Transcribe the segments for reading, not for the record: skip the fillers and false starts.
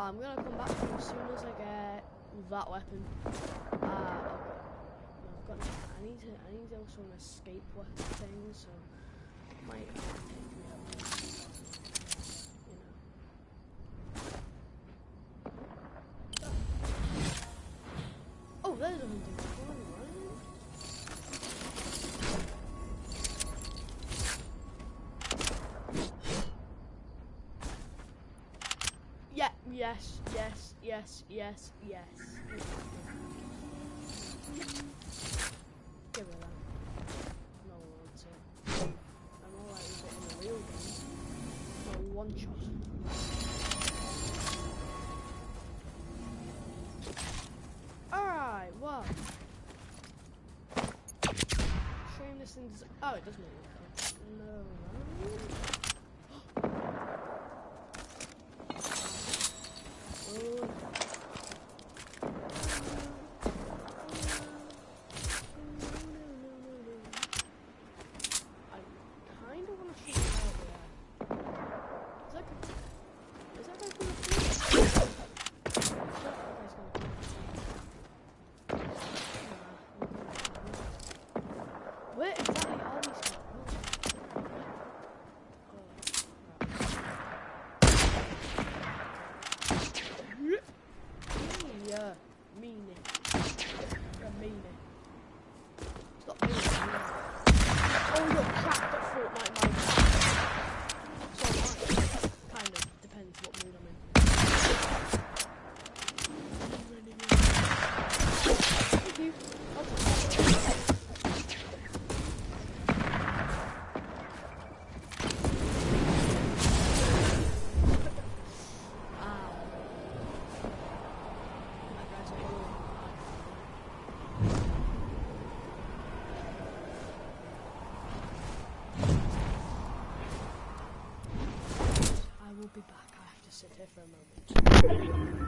I'm gonna come back to you as soon as I get that weapon. I've got. I need also an escape weapon thing, so it might take me a while. Oh, there's a hunting one, right? Yeah, yes. Give it that. No one wants it. I'm alright with it in the real game. No one shot. Alright, well. Shame this thing does. Oh, it doesn't make it. No. Oh. Where exactly are these guys? Yeah, meanie. You're meanie. Stop doing that. Oh, you're trapped at Fortnite Minecraft. So am I. Kind of. Depends what mood I'm in. Thank you. I'll take that. I will be back. I have to sit here for a moment.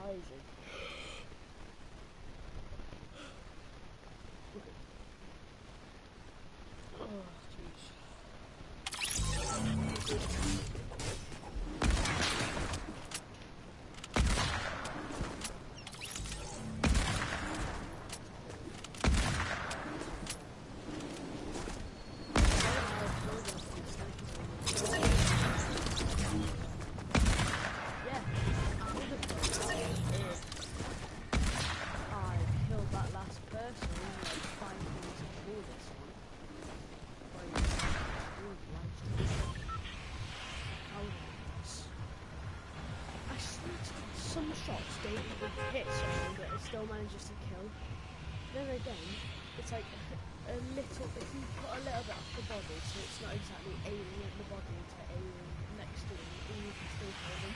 rising. Oh, jeez. Yeah, I would have done that if I killed that last person and like 5 minutes before this one. Like, ooh, life. How was this? I swear to God, some shots don't even hit someone but it still manages to kill. Then again, it's like a little, if you put a little bit off the body so it's not exactly aiming at the body, it's like aiming next to them and you can still kill them.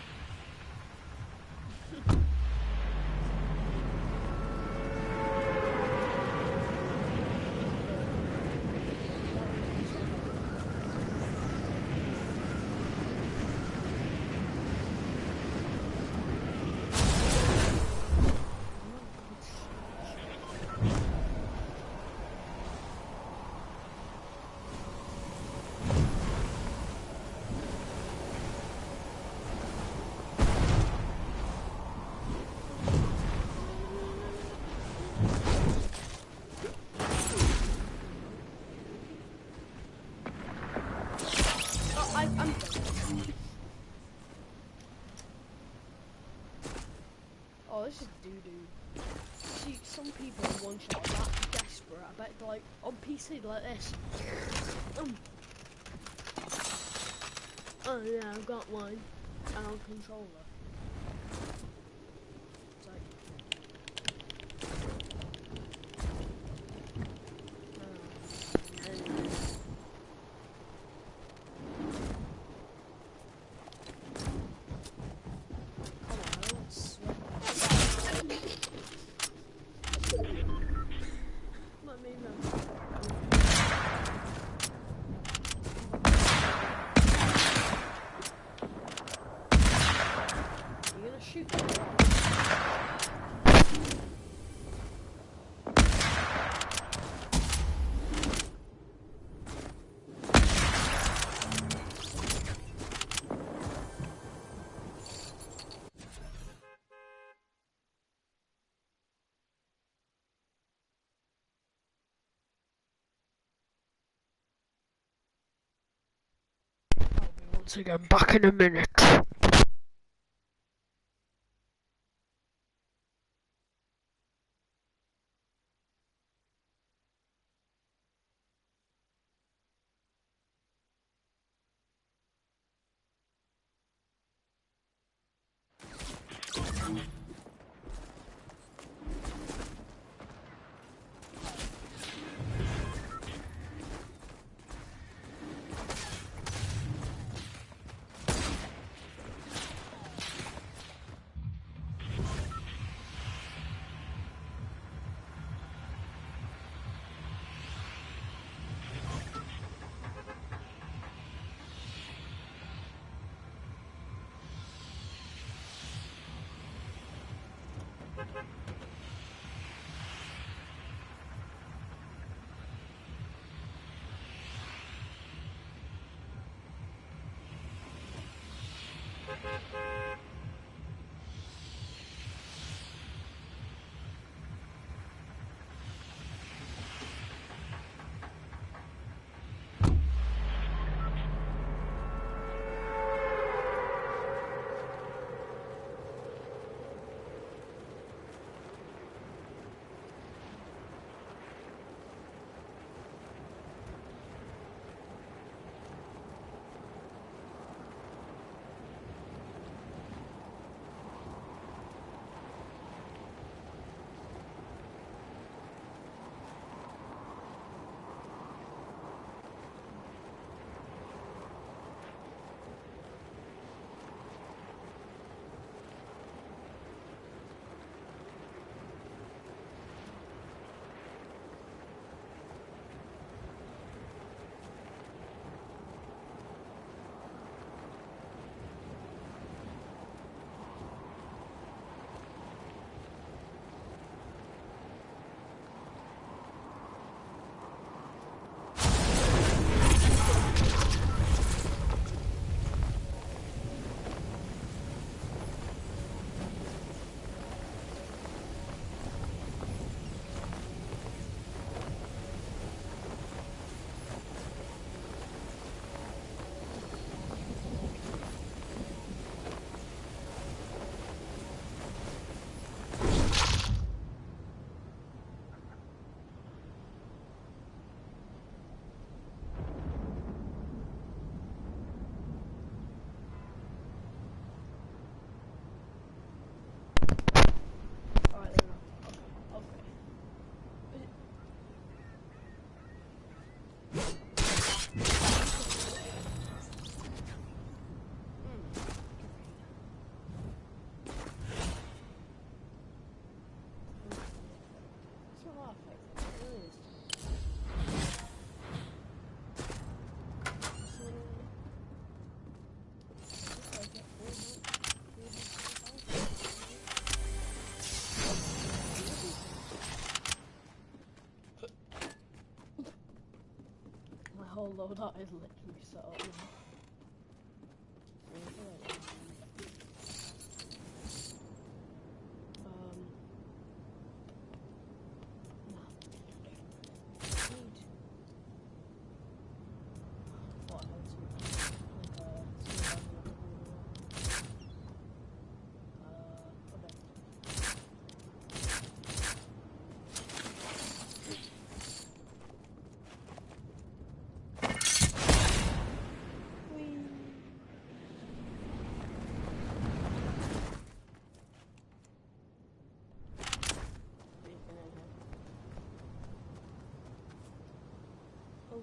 I'm done. Oh, this is doo-doo. See, some people in one shot are that desperate. I bet like on PC like this. Oh yeah, I've got one. And on controller. It's like, no. Come on, I don't sweat. Let me know. You're gonna shoot me. I'll be once again back in a minute. although that is literally set up.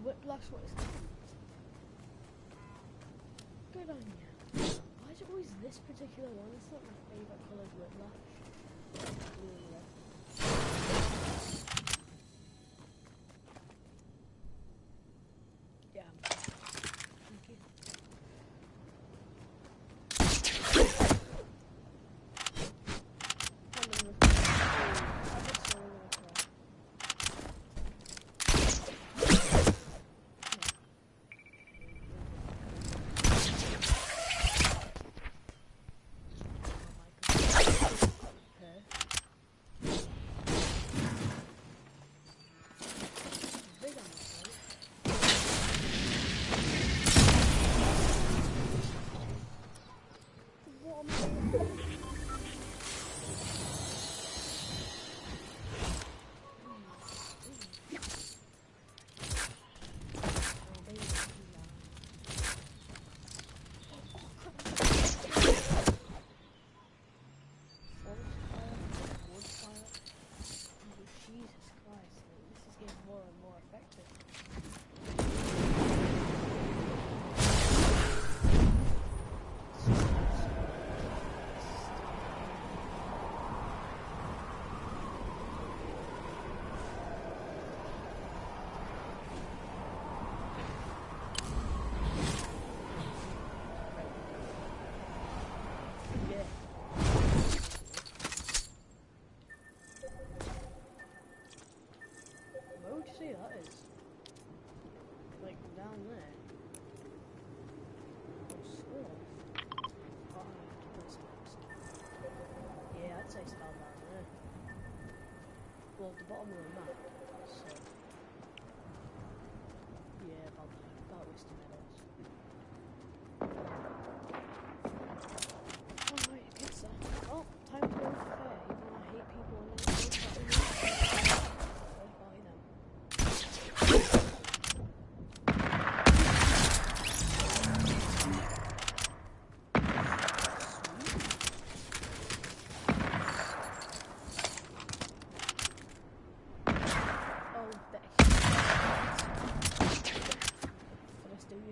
Whiplash, what is that? Good on you. Why is it always this particular one? It's not my favourite coloured whiplash. Blue and red. Yeah. Thank you. See, that is like down there. Oh, yeah, I'd say it's down there. Well, the bottom of the map. So yeah, about Wiston Meadows. Alright, I guess so. Oh, time to go to the fair. Even though I hate people and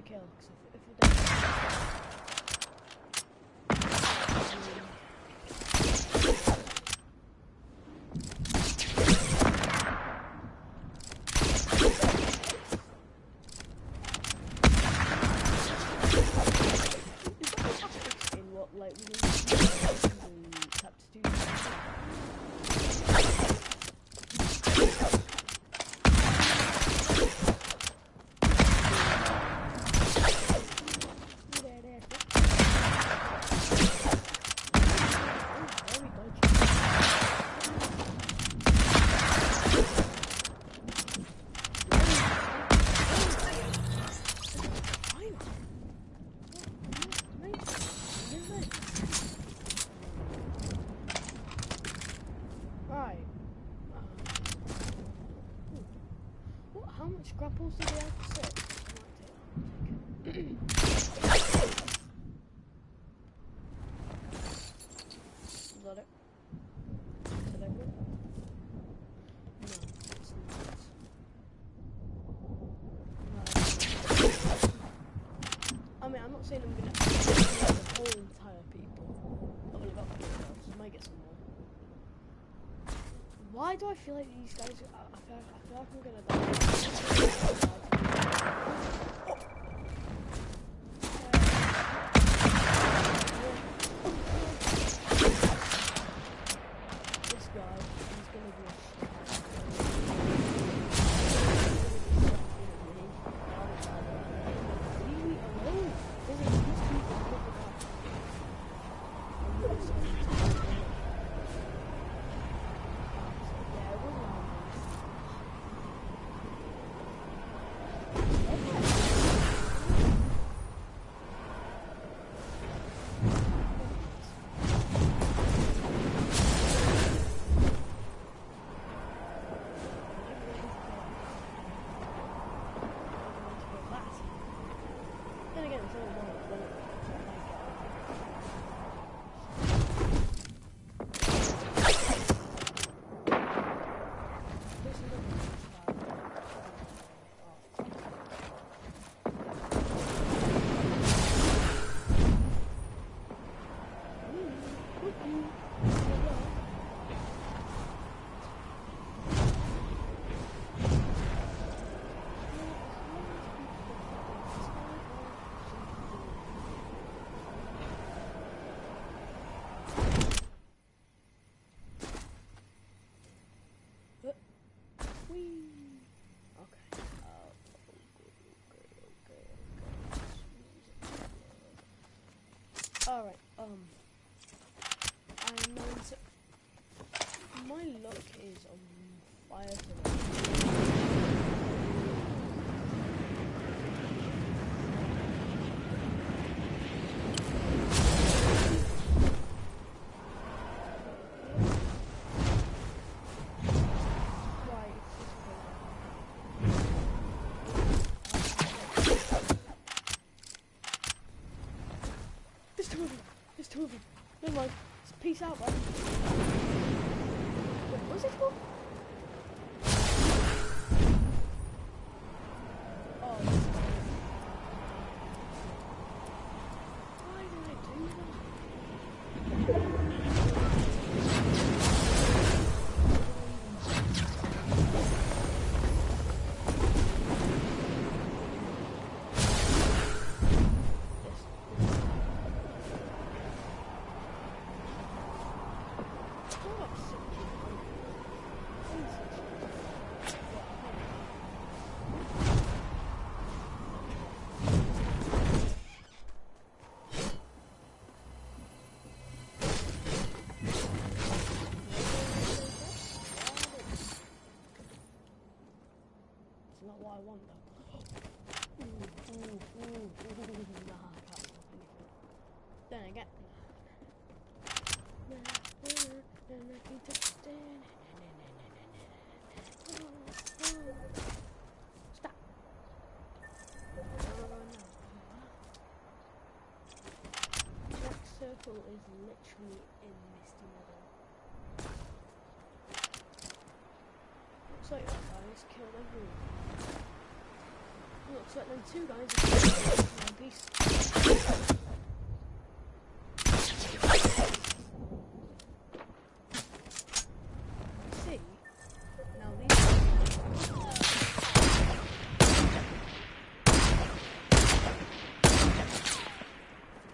kill, because if you don't... in what, like, we need to tap to do how much grapples do they have to set? Is that it? Is that it? No, it's not. I mean, I'm not saying I'm gonna the whole entire people. I've only got 4 now, so I might get some more. Why do I feel like these guys? I feel like I'm gonna die. This guy, he's gonna be a Alright, I know my luck is on fire today. There's two of them. Never mind. Peace out, man. What was it for? Oh, why did I do that? Not what I want though. Nah, I can't stop anything. Then again. Stop. Next circle is literally in Misty Meadow. Looks like that guy's killed everyone. Looks like them two guys are killed my beast. See? Now these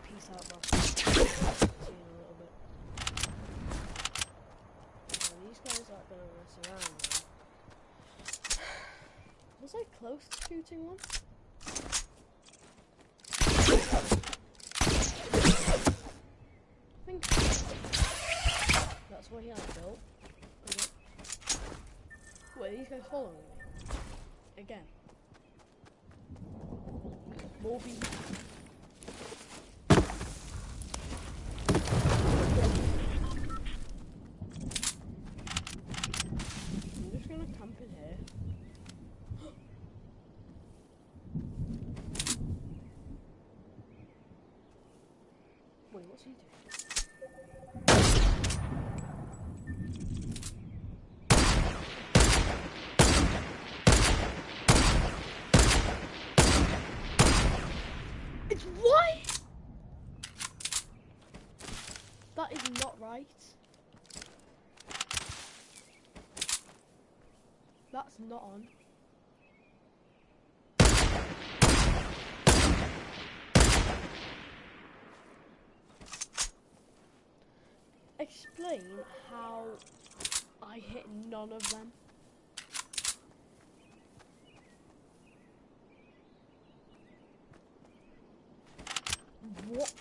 peace out, bro. See you in a little bit. Now, these guys aren't gonna mess around now. Was I close to shooting one? I think that's what he had built. Okay. Wait, are these guys following me? Again. Morby. I'm just gonna camp in here. Wait, what's he doing? It's what? That is not right. That's not on. Explain how I hit none of them. What?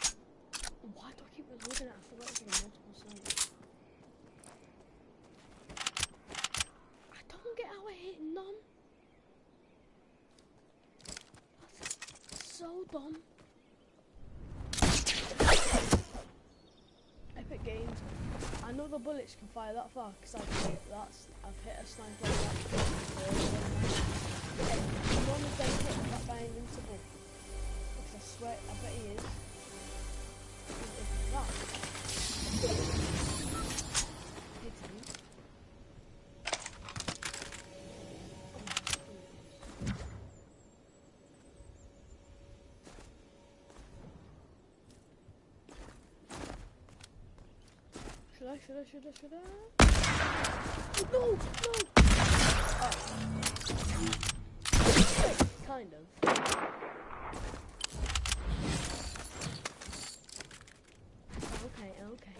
Why do I keep looking at it? I forgot it's like multiple sites. I don't get how I hit none. That's so dumb. Epic Games. I know the bullets can fire that far because I've hit a sniper like that. None of them hit that by invincible. Because I swear, I bet he is. If not, hit him. Should I? Oh, no! Oh. Kind of. Okay.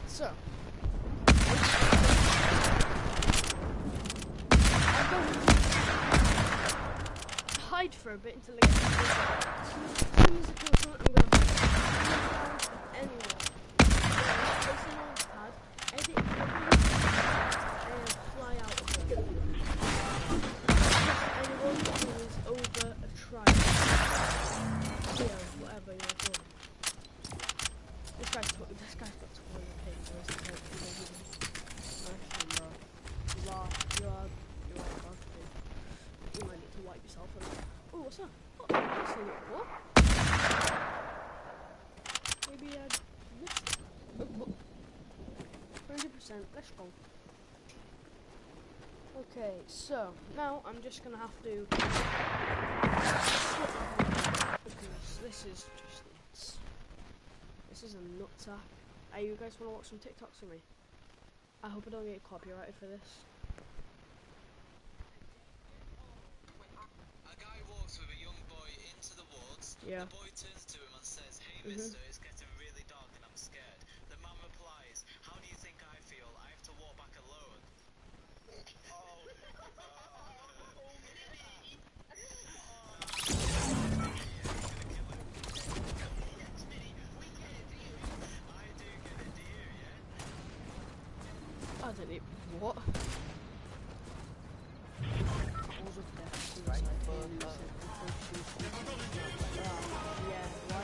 So hide for a bit until I get to the music or something. I'm going to anyway. Place a launch pad, edit and fly out of it. Anyone who is over a trial. Yeah, whatever you're doing. This guy's got toilet paper. Nice, bro. You are positive. You might need to wipe yourself on it. Oh, what's that? Oh, that's a little what? Maybe I missed it. 100%, let's go. Okay, so now I'm just gonna have to because this is just nuts. This is a nut-sack. Hey, you guys wanna watch some TikToks with me? I hope I don't get copyrighted for this. Yeah. The boy turns to him and says, "Hey, mister, it's getting really dark and I'm scared." The man replies, "How do you think I feel? I have to walk back alone." I don't know. What? Cause of death, suicide, yeah, why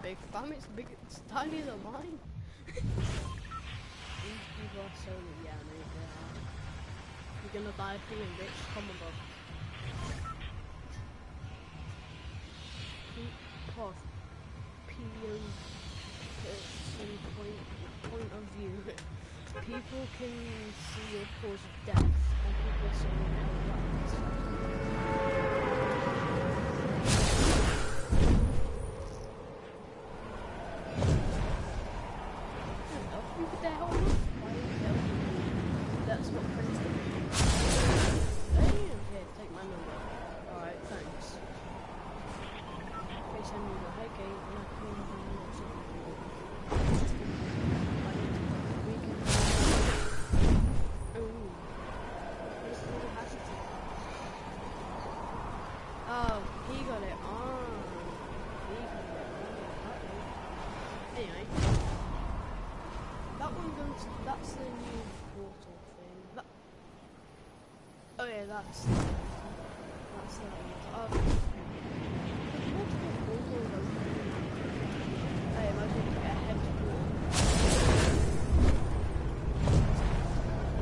big fam, it's big, it's tiny than mine. These people are so, yeah, mate, they are. You're gonna die feeling rich, come on, bro. Pause. Point of view. People can see your cause of death, and people are saying no rights. That's what Prince did. Damn, here, take my number. Alright, thanks. Okay, send me the hey game, and I can or something. We can. Ooh. This little hesitant. Oh, he got it on. Anyway. That one goes, that's the new portal thing. Oh yeah, that's the oh. Multiple portals open. I imagine you get a head portal.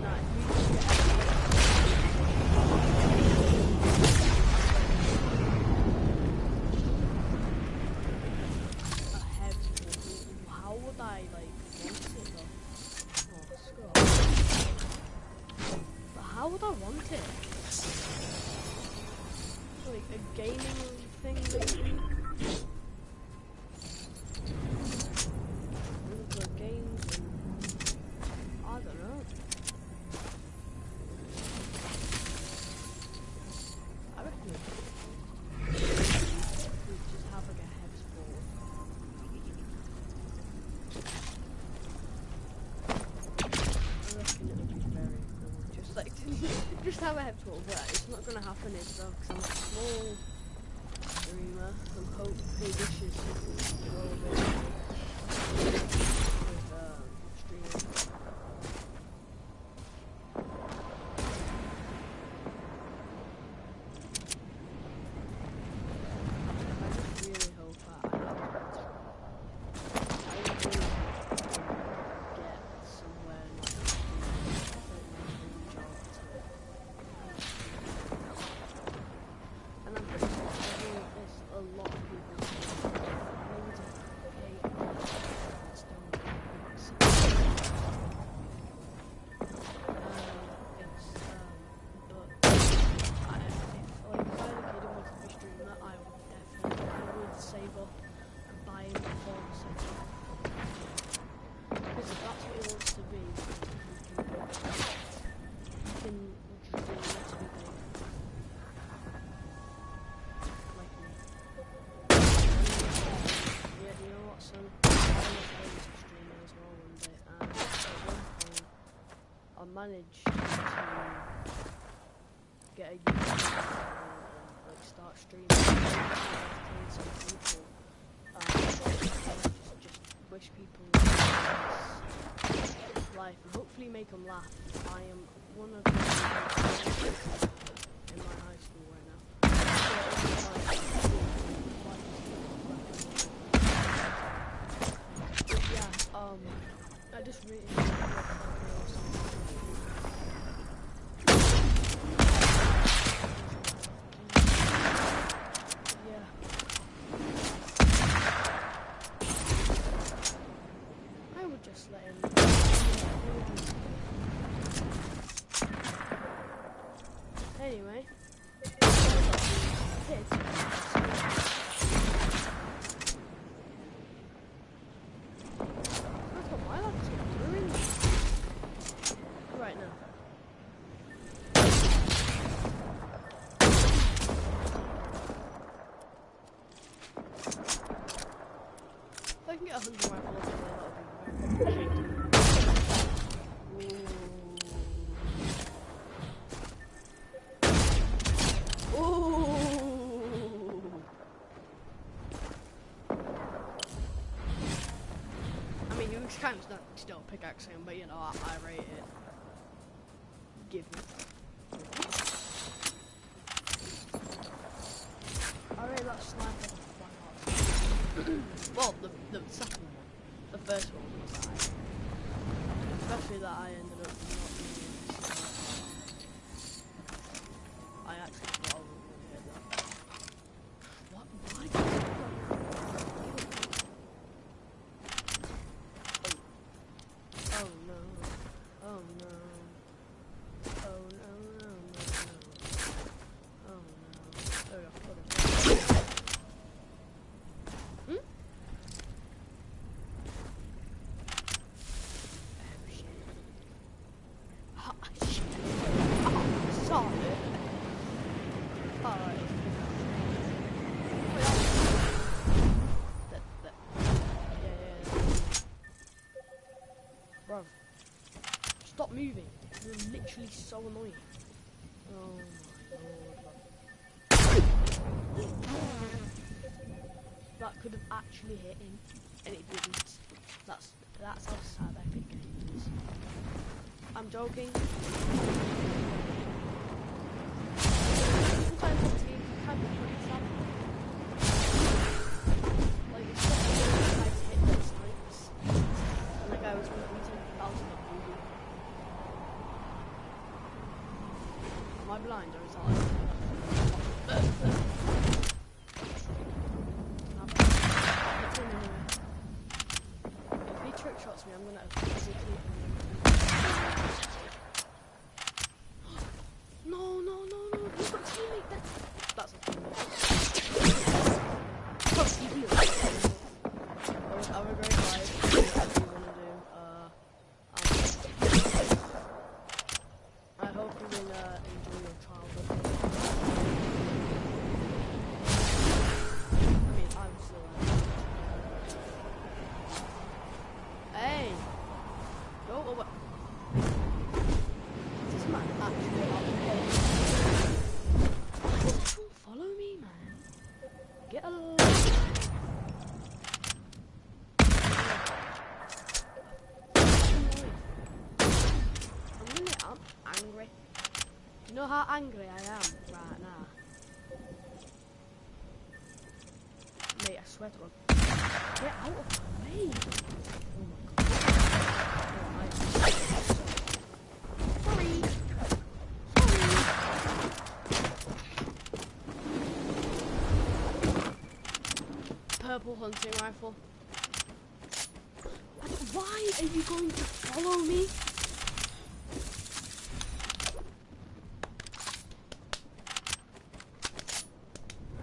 Nice, we just get a head portal. How would I like want it though? But how would I want it? Like a gaming thing maybe? For games and I don't know. I reckon we just have like a head sport. just have a head tool, but it's not going to happen is though, because I'm a small streamer. I'm hoping this is go a bit with streaming. Managed to get a YouTube channel and like start streaming and some people. Just wish people life and hopefully make them laugh. I am one of the in my high school right now. Yeah, I just really anyway, kids. That's what my life is doing right now. If I can get 100 rifles, that'll be very good. Kind of still pickaxe him, but you know, I rate it. Give me. I rate that sniper quite hard. Well, the second one. The first one was alright. Especially that I ended up not being I actually thought I was going to hit that. What? Why? Bro, stop moving. You're literally so annoying. Oh my lord. That could have actually hit him, and it didn't. That's how sad Epic Games is. I'm joking. Sometimes the team can be pretty sad. Like, it's not really nice to hit those snipes. And the guy was repeating thousands of movie. Am I blind or is that like... If he trick shots me, I'm gonna physically... No, he's got a teammate there. That's a teammate. Fuck you. I would go live. What do you want to do? I hope you will enjoy your childhood. I mean, I'm still Hey! Go away. This man actually You know how angry I am right now? Mate, I swear to God. Get out of my way! Oh my God. Sorry. Purple hunting rifle. Why are you going to follow me?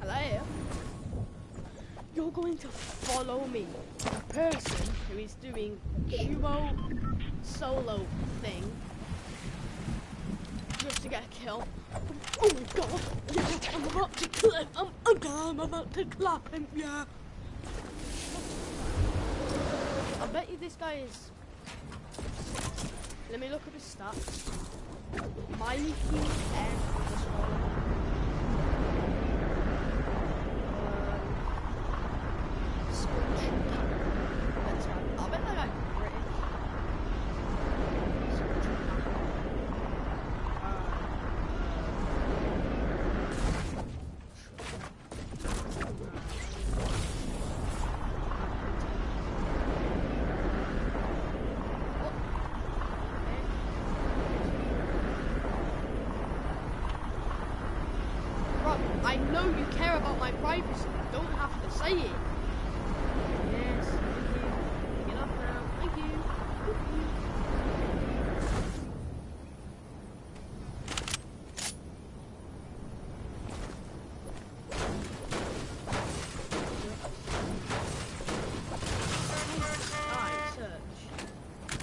Hello? You're going to follow me. A person who is doing duo solo thing just to get a kill. Oh my God! Yeah, I'm about to clip. I'm about to clap him. Yeah. I bet you this guy is. Let me look at his stats. Mikey M. That's right. I bet that guy's British. I know you care about my privacy. You don't have to say it. Yes, thank you. Get off now. Thank you. Alright, search.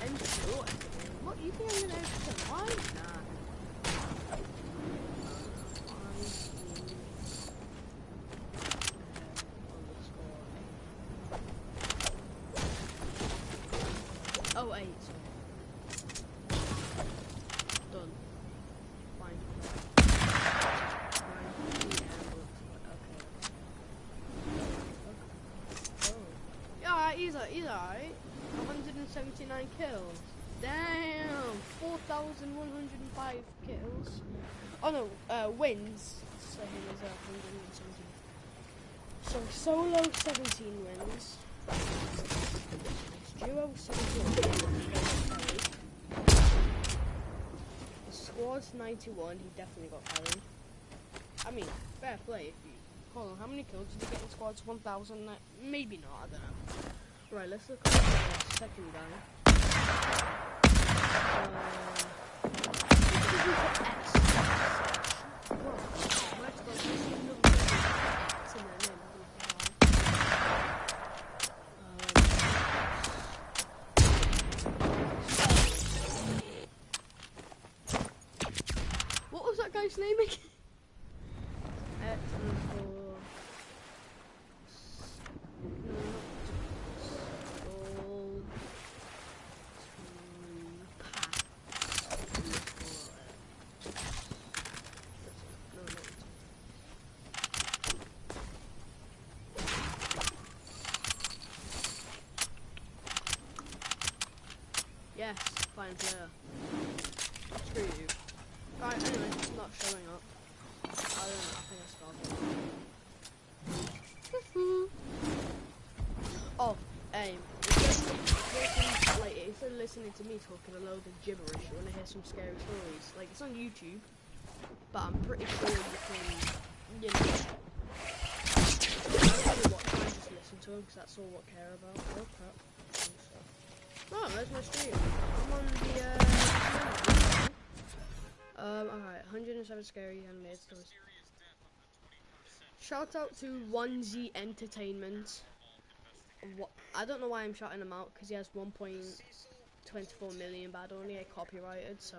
Enter. What? You think I'm gonna enter mine? Nah. Oh, 8. Done. Fine. Okay. Oh. Yeah, alright, he's alright. 179 kills. Damn! 4,105 kills. Oh no, wins. So he was 117. So solo 17 wins. Duo 17. The squad's 91, he definitely got carried. I mean, fair play if you... Hold on, how many kills did he get in squads? 1,000? Maybe not, I don't know. Right, let's look at the second guy. What was that guy's name again? Yes, fine player. Screw you. Right, anyway, it's not showing up. I don't know, I think I stopped. Oh, instead of listening to me talking a load of gibberish, you want to hear some scary stories. Like, it's on YouTube, but I'm pretty sure you can, you know, I just listen to them, because that's all what I care about. Oh crap. Oh, there's my stream. I'm on the, alright, 107 scary animated stories. Shout out to 1Z Entertainment. What? I don't know why I'm shouting him out, because he has 1.24 million, but I don't get copyrighted, so.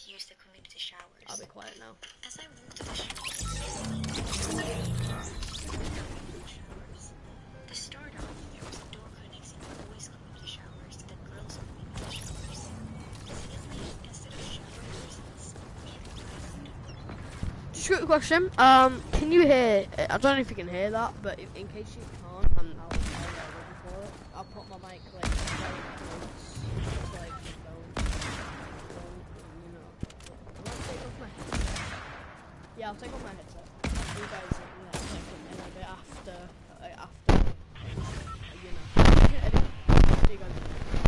Use the community showers. I'll be quiet now. As I walked to the showers, to start off, there was a door connecting the boys' community showers to the girls' community showers. Secondly, instead of showers, Just a quick question. Can you hear? I don't know if you can hear that, but in case you can't, I'll put my mic like very close, like the phone. I'll take off my headset. You guys take it in a bit after, you know. See you guys.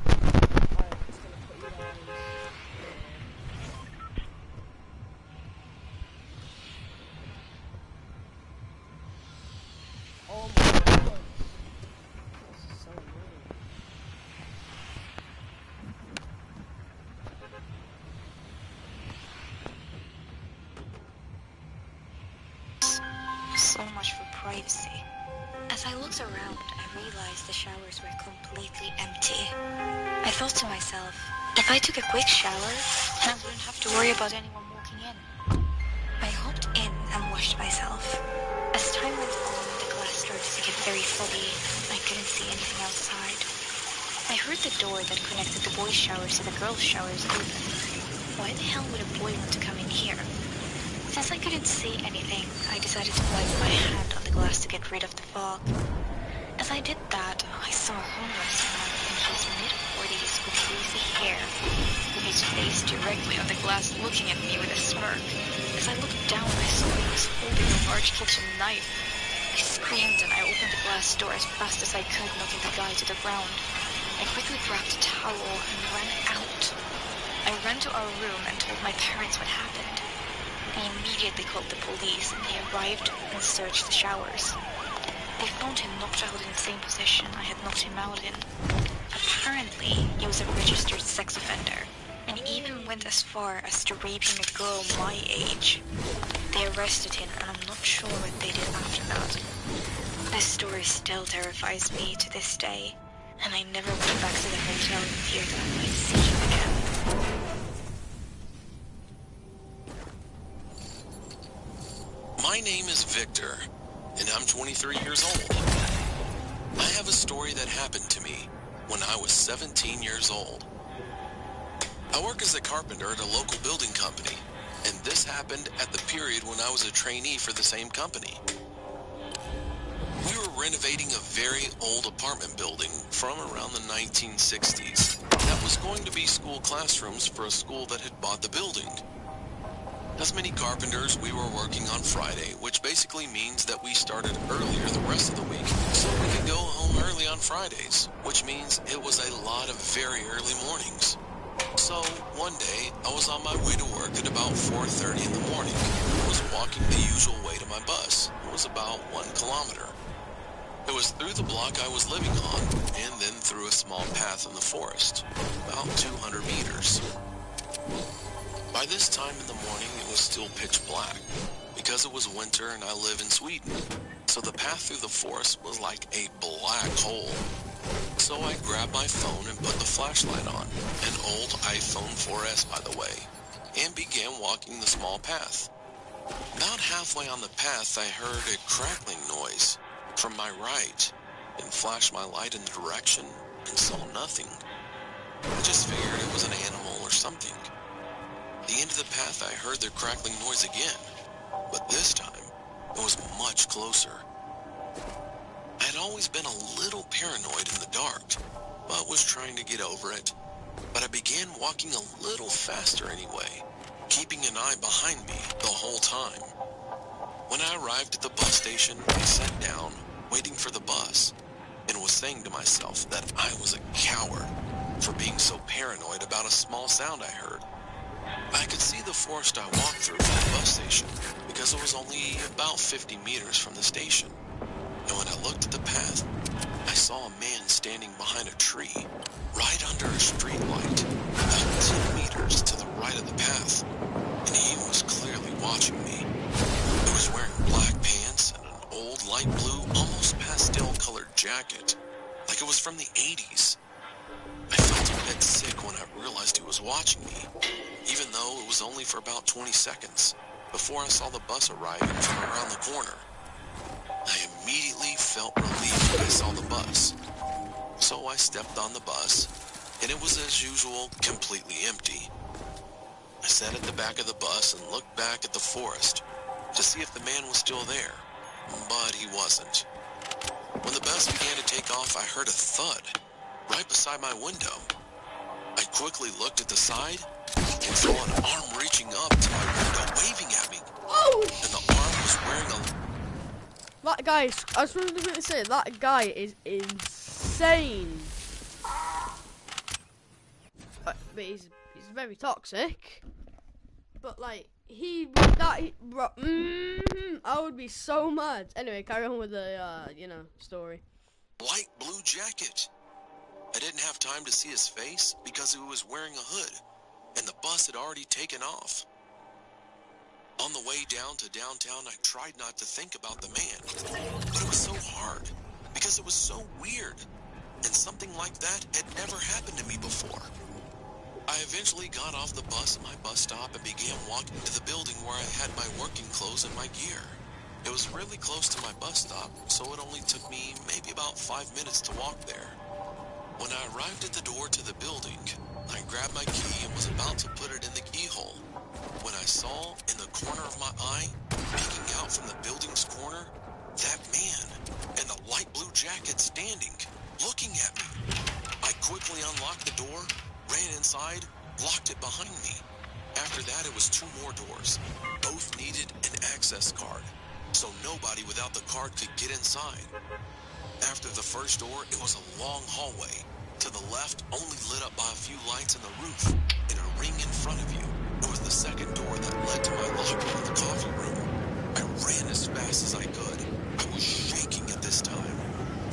I'm just gonna put you guys here. Oh my god. This is so annoying. So much for privacy. As I looked around, I realized the showers were completely empty. I thought to myself, if I took a quick shower, I wouldn't have to worry about anyone walking in. I hopped in and washed myself. As time went on, the glass started to get very foggy. I couldn't see anything outside. I heard the door that connected the boys' showers to the girls' showers open. Why the hell would a boy want to come in here? Since I couldn't see anything, I decided to wipe my hand on the glass to get rid of the fog. As I did that, I saw a homeless man in his mid-40s with frizzy hair, with his face directly on the glass looking at me with a smirk. As I looked down, I saw he was holding a large kitchen knife. I screamed and I opened the glass door as fast as I could, knocking the guy to the ground. I quickly grabbed a towel and ran out. I ran to our room and told my parents what happened. They immediately called the police and they arrived and searched the showers. They found him knocked out in the same position I had knocked him out in. Apparently, he was a registered sex offender and even went as far as to raping a girl my age. They arrested him and I'm not sure what they did after that. This story still terrifies me to this day, and I never went back to the hotel in fear that I might see him again. My name is Victor, and I'm 23 years old. I have a story that happened to me when I was 17 years old. I work as a carpenter at a local building company, and this happened at the period when I was a trainee for the same company. We were renovating a very old apartment building from around the 1960s that was going to be school classrooms for a school that had bought the building. As many carpenters, we were working on Friday, which basically means that we started earlier the rest of the week, so we could go home early on Fridays, which means it was a lot of very early mornings. So, one day, I was on my way to work at about 4:30 in the morning. I was walking the usual way to my bus. It was about 1 kilometer. It was through the block I was living on, and then through a small path in the forest, about 200 meters. By this time in the morning, it was still pitch black, because it was winter and I live in Sweden, so the path through the forest was like a black hole. So I grabbed my phone and put the flashlight on, an old iPhone 4S by the way, and began walking the small path. About halfway on the path, I heard a crackling noise from my right, and flashed my light in the direction and saw nothing. I just figured it was an animal or something. At the end of the path, I heard the crackling noise again, but this time, it was much closer. I had always been a little paranoid in the dark, but was trying to get over it. But I began walking a little faster anyway, keeping an eye behind me the whole time. When I arrived at the bus station, I sat down, waiting for the bus, and was saying to myself that I was a coward for being so paranoid about a small sound I heard. I could see the forest I walked through from the bus station because it was only about 50 meters from the station. And when I looked at the path, I saw a man standing behind a tree, right under a street light, about 10 meters to the right of the path, and he was clearly watching me. He was wearing black pants and an old light blue, almost pastel-colored jacket, like it was from the 80s. I felt a bit sick when I realized he was watching me, even though it was only for about 20 seconds, before I saw the bus arriving from around the corner. I immediately felt relieved when I saw the bus. So I stepped on the bus, and it was as usual, completely empty. I sat at the back of the bus and looked back at the forest to see if the man was still there, but he wasn't. When the bus began to take off, I heard a thud right beside my window. I quickly looked at the side and saw an arm reaching up to my window, waving at me. Oh, and the arm was wearing a... that guy is, I was going to say, that guy is insane. But he's very toxic. But like, I would be so mad. Anyway, carry on with the, story. light blue jacket. I didn't have time to see his face because he was wearing a hood, and the bus had already taken off. On the way down to downtown, I tried not to think about the man, but it was so hard because it was so weird, and something like that had never happened to me before. I eventually got off the bus at my bus stop and began walking to the building where I had my working clothes and my gear. It was really close to my bus stop, so it only took me maybe about 5 minutes to walk there. When I arrived at the door to the building, I grabbed my key and was about to put it in the keyhole when I saw in the corner of my eye, peeking out from the building's corner, that man in the light blue jacket standing, looking at me. I quickly unlocked the door, ran inside, locked it behind me. After that, it was 2 more doors. Both needed an access card, so nobody without the card could get inside. After the first door, it was a long hallway. To the left, only lit up by a few lights in the roof. In a ring in front of you, it was the second door that led to my locker in the coffee room. I ran as fast as I could. I was shaking at this time.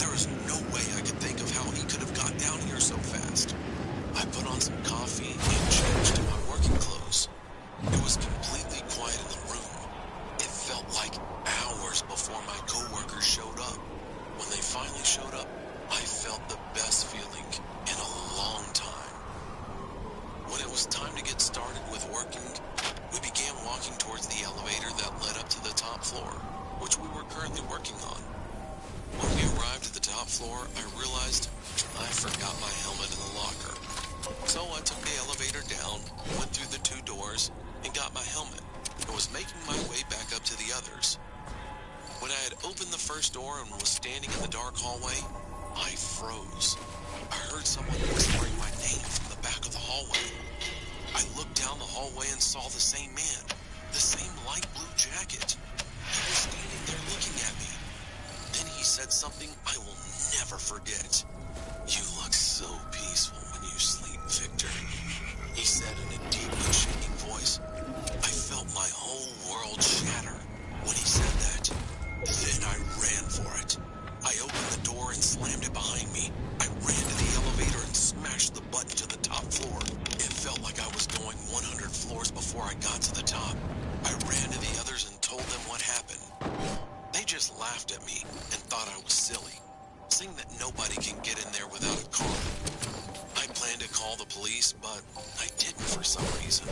There was no way I could think of how he could have got down here so fast. I put on some coffee and changed to my working clothes. It was completely quiet in the room. It felt like hours before my coworkers showed up. When they finally showed up, I felt the best feeling in a long time. When it was time to get started with working, we began walking towards the elevator that led up to the top floor, which we were currently working on. When we arrived at the top floor, I realized I forgot my helmet in the locker. So I took the elevator down, went through the 2 doors, and got my helmet, and was making my way back up to the others. When I had opened the first door and was standing in the dark hallway, I froze. I heard someone whispering my name from the back of the hallway. I looked down the hallway and saw the same man, the same light blue jacket. He was standing there looking at me. Then he said something I will never forget. "You look so peaceful when you sleep, Victor," he said in a deep and shaking voice. I felt my whole world shatter when he said that. Then I ran for it. I opened the door and slammed it behind me. I ran to the elevator and smashed the button to the top floor. It felt like I was going 100 floors before I got to the top. I ran to the others and told them what happened. They just laughed at me and thought I was silly, saying that nobody can get in there without a card. I planned to call the police, but I didn't for some reason.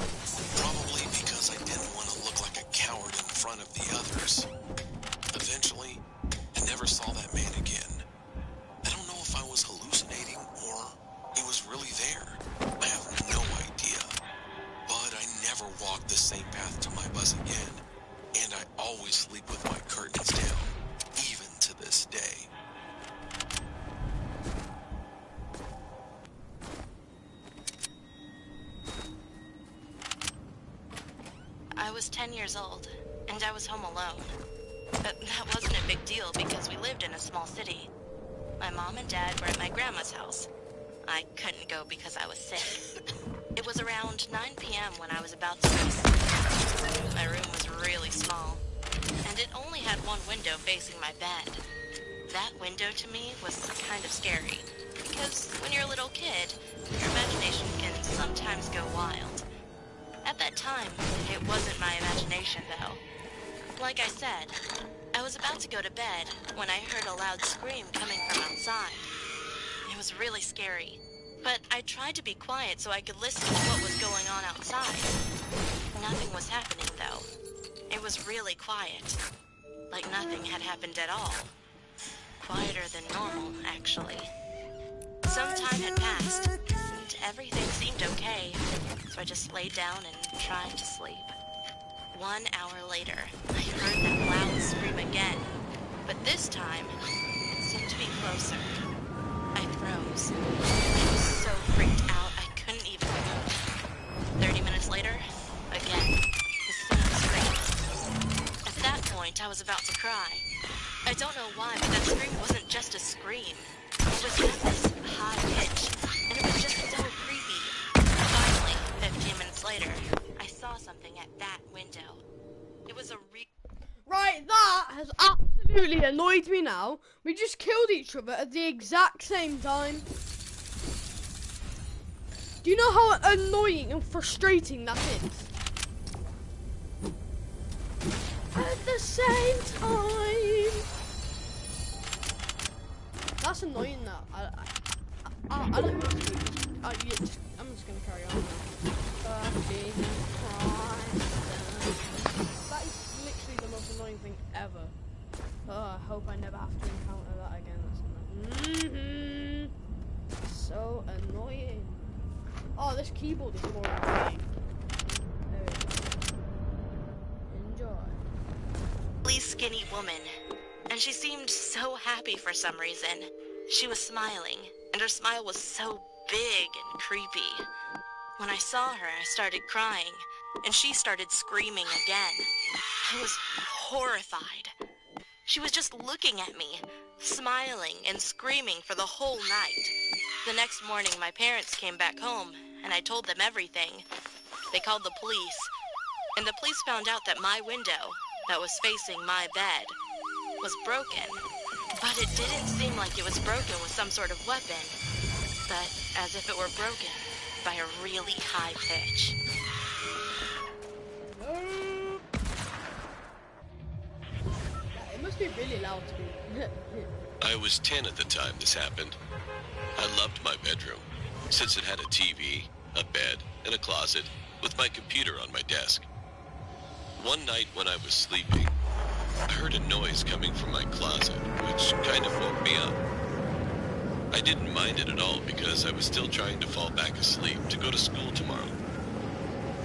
Probably because I didn't want to look like a coward in front of the others. Eventually, I never saw that man again. I don't know if I was hallucinating or he was really there. I have no idea. But I never walked the same path to my bus again, and I always sleep with my curtains down, even to this day. I was 10 years old, and I was home alone. But that wasn't a big deal because we lived in a small city. My mom and dad were at my grandma's house. I couldn't go because I was sick. It was around 9 p.m. when I was about to go to sleep. My room was really small, and it only had one window facing my bed. That window to me was kind of scary, because when you're a little kid, your imagination can sometimes go wild. At that time, it wasn't my imagination though. Like I said, I was about to go to bed when I heard a loud scream coming from outside. It was really scary, but I tried to be quiet so I could listen to what was going on outside. Nothing was happening though. It was really quiet, like nothing had happened at all. Quieter than normal, actually. Some time had passed, and everything seemed okay, so I just laid down and tried to sleep. 1 hour later, I heard that loud scream again, but this time, it seemed to be closer. I froze. I was so freaked out I couldn't even move. 30 minutes later, again, the same scream. was about to cry. I don't know why, but that scream wasn't just a scream. It was at this high pitch, and it was just so creepy. Finally, 15 minutes later, I saw something at that window. It was a Right, that has absolutely annoyed me now. We just killed each other at the exact same time. Do you know how annoying and frustrating that is? At the same time. That's annoying now. I don't want to speak. I'm just gonna carry on now. Jesus Christ. That is literally the most annoying thing ever. Oh, I hope I never have to encounter that again. That's so annoying. Oh, this keyboard is more annoying. There we go. Enjoy. really skinny woman, and she seemed so happy for some reason. She was smiling, and her smile was so big and creepy. When I saw her, I started crying, and she started screaming again. I was horrified. She was just looking at me, smiling and screaming for the whole night. The next morning, my parents came back home, and I told them everything. They called the police, and the police found out that my window, that was facing my bed, was broken. But it didn't seem like it was broken with some sort of weapon, but as if it were broken by a really high pitch. It must be really loud to be. I was 10 at the time this happened. I loved my bedroom, since it had a TV, a bed, and a closet, with my computer on my desk. One night when I was sleeping, I heard a noise coming from my closet, which kind of woke me up. I didn't mind it at all because I was still trying to fall back asleep to go to school tomorrow.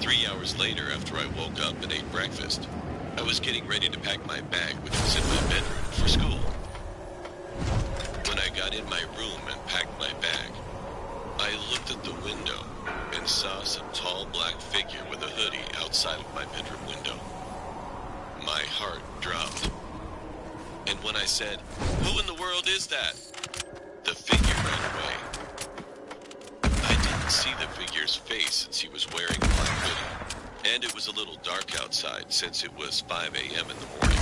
3 hours later, after I woke up and ate breakfast, I was getting ready to pack my bag, which was in my bedroom, for school. When I got in my room and packed my bag, I looked at the window and saw some tall black figure with a hoodie outside of my bedroom window. My heart dropped. And when I said, "Who in the world is that?" the figure ran away. I didn't see the figure's face since he was wearing a black hoodie, and it was a little dark outside since it was 5 a.m. in the morning.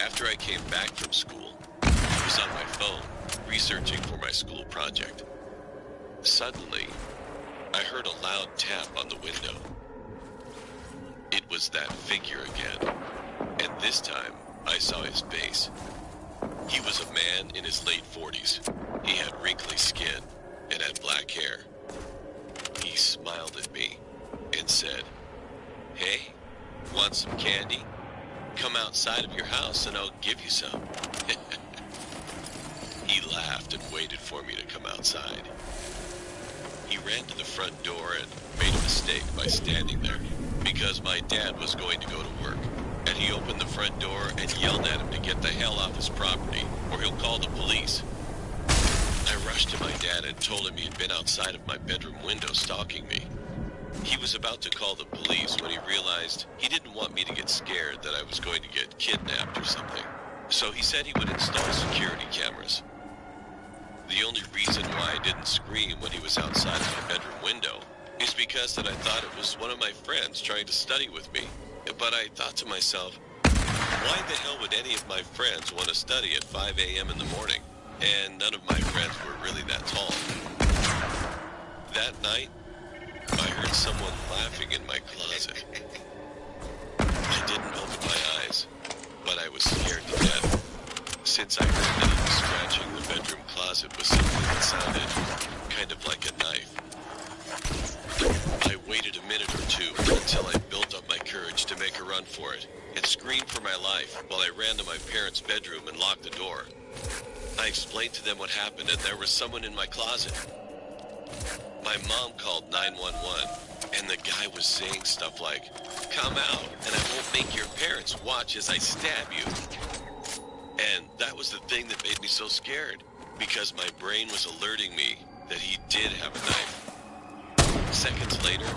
After I came back from school, I was on my phone, researching for my school project. Suddenly, I heard a loud tap on the window. It was that figure again, and this time I saw his face. He was a man in his late 40s. He had wrinkly skin and had black hair. He smiled at me and said, "Hey, want some candy? Come outside of your house and I'll give you some." He laughed and waited for me to come outside. He ran to the front door and made a mistake by standing there because my dad was going to go to work, and he opened the front door and yelled at him to get the hell off his property or he'll call the police. I rushed to my dad and told him he had been outside of my bedroom window stalking me. He was about to call the police when he realized he didn't want me to get scared that I was going to get kidnapped or something. So he said he would install security cameras. The only reason why I didn't scream when he was outside my bedroom window is because that I thought it was one of my friends trying to study with me. But I thought to myself, why the hell would any of my friends want to study at 5 a.m. in the morning? And none of my friends were really that tall. That night, I heard someone laughing in my closet. I didn't open my eyes, but I was scared to death, since I heard that he was scratching the bedroom closet with something that sounded kind of like a knife. I waited a minute or two until I built up my courage to make a run for it and scream for my life while I ran to my parents' bedroom and locked the door. I explained to them what happened and there was someone in my closet. My mom called 911 and the guy was saying stuff like, "Come out and I won't make your parents watch as I stab you." And that was the thing that made me so scared, because my brain was alerting me that he did have a knife. Seconds later,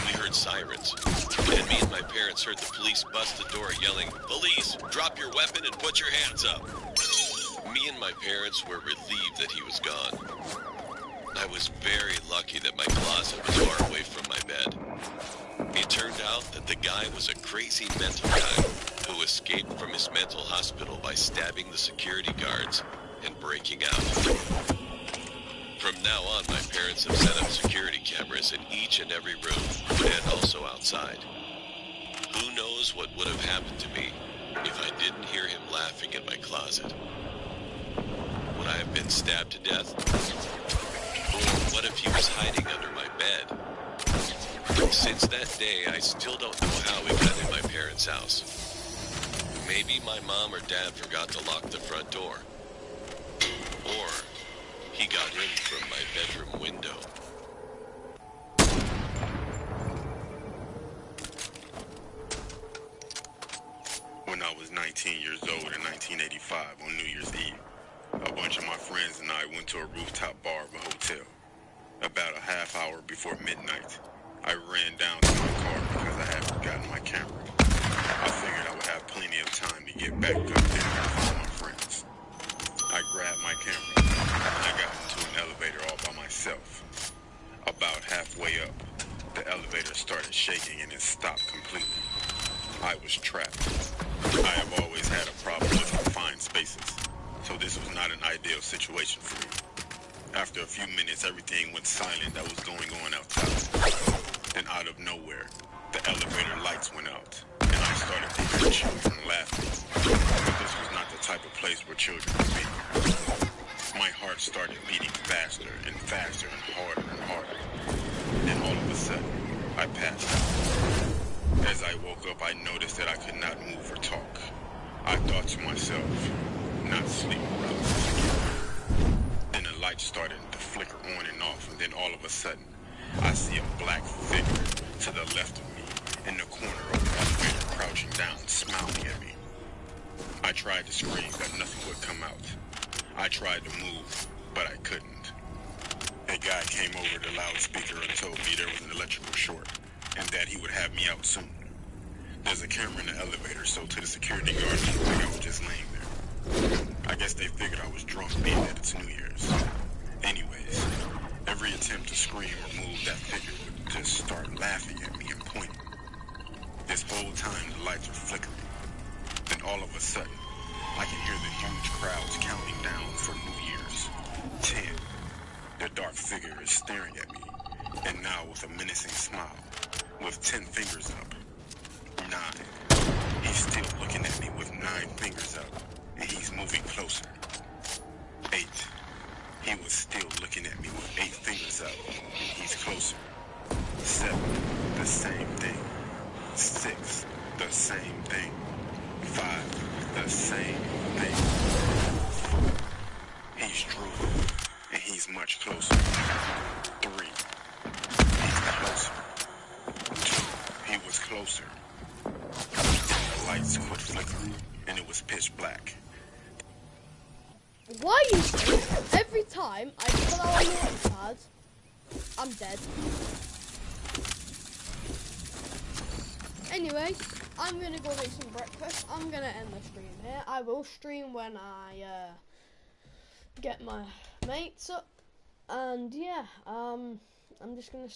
we heard heard sirens. And me and my parents heard the police bust the door yelling, "Police, drop your weapon and put your hands up." Me and my parents were relieved that he was gone. I was very lucky that my closet was far away from my bed. It turned out that the guy was a crazy mental guy who escaped from his mental hospital by stabbing the security guards and breaking out. From now on, my parents have set up security cameras in each and every room, and also outside. Who knows what would have happened to me if I didn't hear him laughing in my closet? Would I have been stabbed to death? Or what if he was hiding under my bed? Since that day, I still don't know how we got in my parents' house. Maybe my mom or dad forgot to lock the front door. Or he got in from my bedroom window. When I was 19 years old in 1985 on New Year's Eve, a bunch of my friends and I went to a rooftop bar of a hotel. About a half hour before midnight, I ran down to my car because I had forgotten my camera. I figured I would have plenty of time to get back up there with all my friends. I grabbed my camera and I got into an elevator all by myself. About halfway up, the elevator started shaking and it stopped completely. I was trapped. I have always had a problem with confined spaces, so this was not an ideal situation for me. After a few minutes, everything went silent that was going on outside. Then out of nowhere, the elevator lights went out, and I started to hear children laughing. But this was not the type of place where children would be. My heart started beating faster and faster and harder. Then all of a sudden, I passed out. As I woke up, I noticed that I could not move or talk. I thought to myself, not sleep paralysis. Then the lights started to flicker on and off, and then all of a sudden, I see a black figure to the left of me, in the corner of the elevator, crouching down, smiling at me. I tried to scream, but nothing would come out. I tried to move, but I couldn't. A guy came over the loudspeaker and told me there was an electrical short, and that he would have me out soon. There's a camera in the elevator, so to the security guard, it looked like I was just laying there. I guess they figured I was drunk, being that it's New Year's. Anyways, every attempt to scream or move, that figure would just start laughing at me and pointing. This whole time, the lights are flickering. Then all of a sudden, I can hear the huge crowds counting down for New Year's. 10. The dark figure is staring at me, and now with a menacing smile, with 10 fingers up. 9. He's still looking at me with 9 fingers up, and he's moving closer. 8. He was still looking at me with 8 fingers up, and he's closer. 7. The same thing. 6. The same thing. 5. The same thing. 4. He's drooling, and he's much closer. 3. He's closer. 2. He was closer. Then the lights quit flickering, and it was pitch black. Why you think every time I pull out a launch pad, I'm dead? Anyway, I'm gonna go make some breakfast. I'm gonna end the stream here. I will stream when I get my mates up, and yeah, I'm just gonna stop.